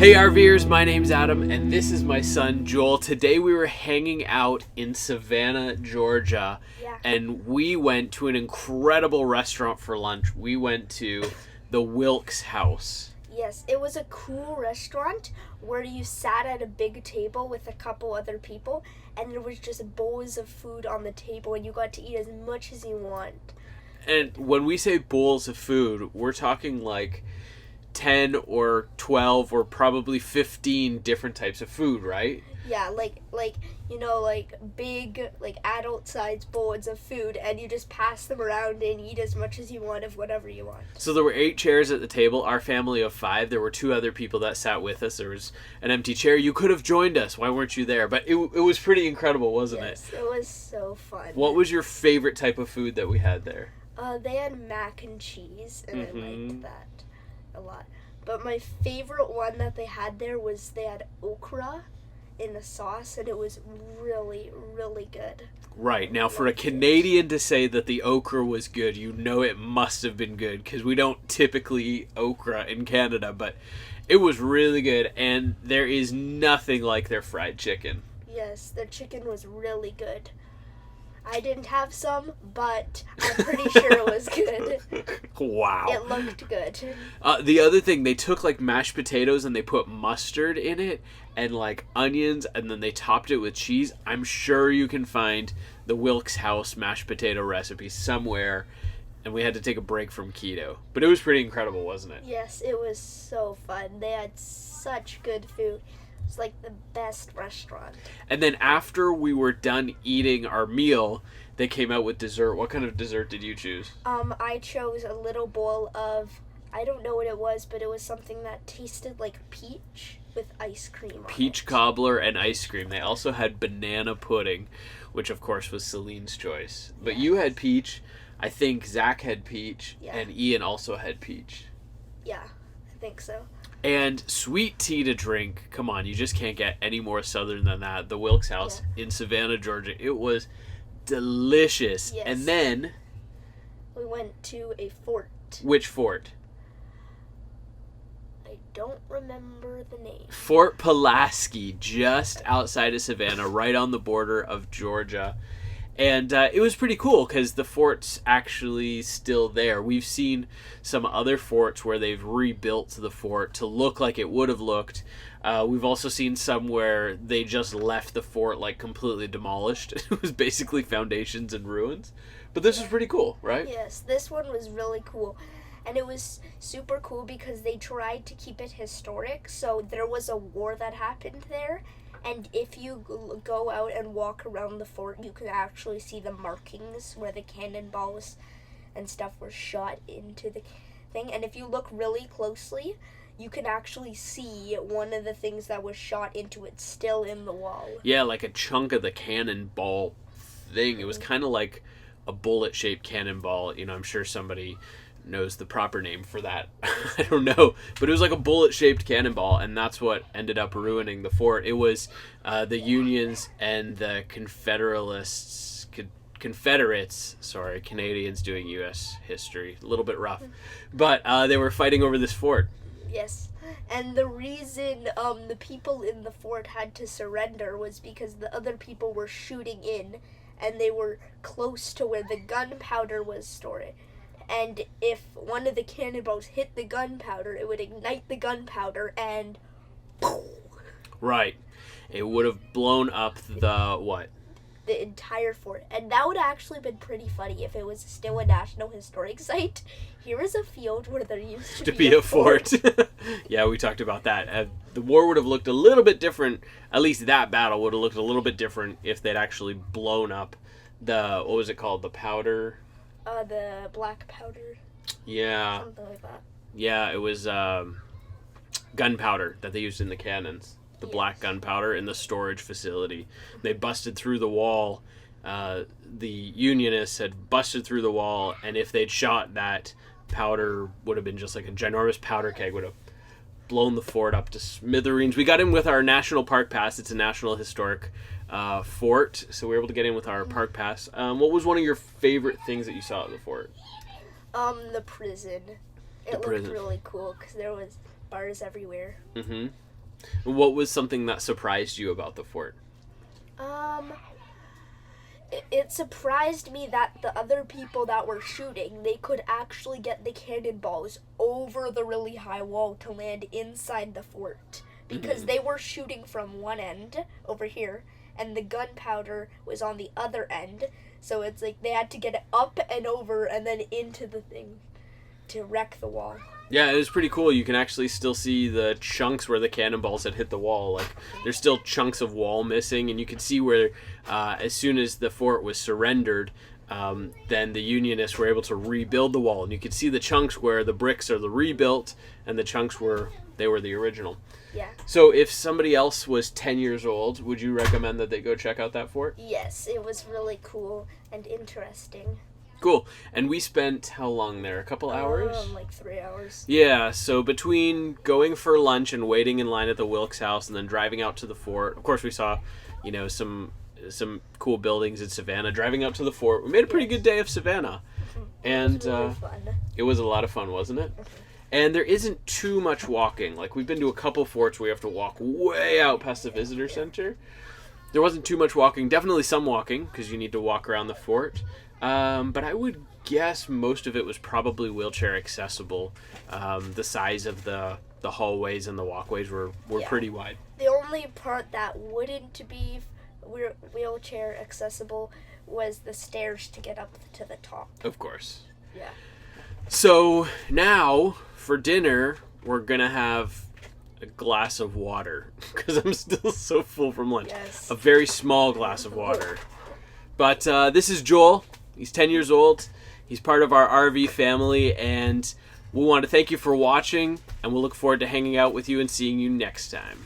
Hey RVers, my name's Adam, and this is my son Joel. Today we were hanging out in Savannah, Georgia, and we went to an incredible restaurant for lunch. We went to the Wilkes House. Yes, it was a cool restaurant where you sat at a big table with a couple other people, and there was just bowls of food on the table, and you got to eat as much as you want. And when we say bowls of food, we're talking like 10 or 12 or probably 15 different types of food, right? Yeah, like big, adult-sized bowls of food, and you just pass them around and eat as much as you want of whatever you want. So there were 8 chairs at the table, our family of 5. There were 2 other people that sat with us. There was an empty chair. You could have joined us. Why weren't you there? But it was pretty incredible, wasn't it? Yes, it was so fun. What was your favorite type of food that we had there? They had mac and cheese, and I liked that a lot. But my favorite one that they had there was they had okra in the sauce, and it was really, really good. Right. Now, for a Canadian to say that the okra was good, you know it must have been good, because we don't typically eat okra in Canada, but it was really good, and there is nothing like their fried chicken. Yes, their chicken was really good. I didn't have some, but I'm pretty sure it was good. Wow. It looked good. The other thing, they took like mashed potatoes and they put mustard in it and like onions, and then they topped it with cheese. I'm sure you can find the Wilkes House mashed potato recipe somewhere, and we had to take a break from keto. But it was pretty incredible, wasn't it? Yes, it was so fun. They had such good food. It's like the best restaurant. And then after we were done eating our meal, they came out with dessert. What kind of dessert did you choose? I chose a little bowl of, I don't know what it was, but it was something that tasted like peach with ice cream on it. Peach cobbler and ice cream. They also had banana pudding, which of course was Celine's choice. But you had peach. I think Zach had peach, and Ian also had peach. Yeah, I think so. And sweet tea to drink. Come on, you just can't get any more southern than that. The Wilkes House in Savannah, Georgia. It was delicious. Yes. And then we went to a fort. Which fort? I don't remember the name. Fort Pulaski, just outside of Savannah, right on the border of Georgia. And it was pretty cool because the fort's actually still there. We've seen some other forts where they've rebuilt the fort to look like it would have looked. We've also seen some where they just left the fort like completely demolished. It was basically foundations and ruins. But this was pretty cool, right? Yes, this one was really cool. And it was super cool because they tried to keep it historic. So there was a war that happened there. And if you go out and walk around the fort, you can actually see the markings where the cannonballs and stuff were shot into the thing. And if you look really closely, you can actually see one of the things that was shot into it still in the wall. Yeah, like a chunk of the cannonball thing. It was kind of like a bullet-shaped cannonball. You know, I'm sure somebody knows the proper name for that. I don't know, but it was like a bullet-shaped cannonball, and that's what ended up ruining the fort. It was the Unions and the Confederates, Canadians doing U.S. history. A little bit rough, but they were fighting over this fort. Yes, and the reason the people in the fort had to surrender was because the other people were shooting in, and they were close to where the gunpowder was stored. And if one of the cannonballs hit the gunpowder, it would ignite the gunpowder and... Right. It would have blown up the what? The entire fort. And that would have actually been pretty funny if it was still a National Historic Site. Here is a field where there used to be a fort. Yeah, we talked about that. The war would have looked a little bit different. At least that battle would have looked a little bit different if they'd actually blown up the, what was it called? The powder? The black powder. Yeah. Something like that. Yeah, it was gunpowder that they used in the cannons. The black gunpowder in the storage facility. They busted through the wall. The Unionists had busted through the wall, and if they'd shot, that powder would have been just like a ginormous powder keg, would have blown the fort up to smithereens. We got in with our National Park Pass. It's a National Historic fort, so we were able to get in with our park pass. What was one of your favorite things that you saw at the fort? The prison. It looked really cool because there was bars everywhere. Mm-hmm. What was something that surprised you about the fort? It surprised me that the other people that were shooting, they could actually get the cannonballs over the really high wall to land inside the fort. Because they were shooting from one end, over here, and the gunpowder was on the other end. So it's like they had to get it up and over and then into the thing to wreck the wall. Yeah, it was pretty cool. You can actually still see the chunks where the cannonballs had hit the wall. Like, there's still chunks of wall missing, and you can see where, as soon as the fort was surrendered, then the Unionists were able to rebuild the wall, and you could see the chunks where the bricks are the rebuilt, and the chunks were the original. Yeah. So, if somebody else was 10 years old, would you recommend that they go check out that fort? Yes, it was really cool and interesting. Cool. And we spent how long there? A couple hours? Like 3 hours. Yeah, so between going for lunch and waiting in line at the Wilkes House and then driving out to the fort, of course we saw, some cool buildings in Savannah. Driving out to the fort, we made a pretty good day of Savannah. And it was really fun. It was a lot of fun, wasn't it? And there isn't too much walking. Like, we've been to a couple forts where you have to walk way out past the visitor center. There wasn't too much walking. Definitely some walking, because you need to walk around the fort. But I would guess most of it was probably wheelchair accessible. The size of the hallways and the walkways were pretty wide. The only part that wouldn't be wheelchair accessible was the stairs to get up to the top. Of course. Yeah. So now, for dinner, we're going to have a glass of water, because I'm still so full from lunch. Yes. A very small glass of water. But this is Joel. He's 10 years old. He's part of our RV family, and we want to thank you for watching, and we'll look forward to hanging out with you and seeing you next time.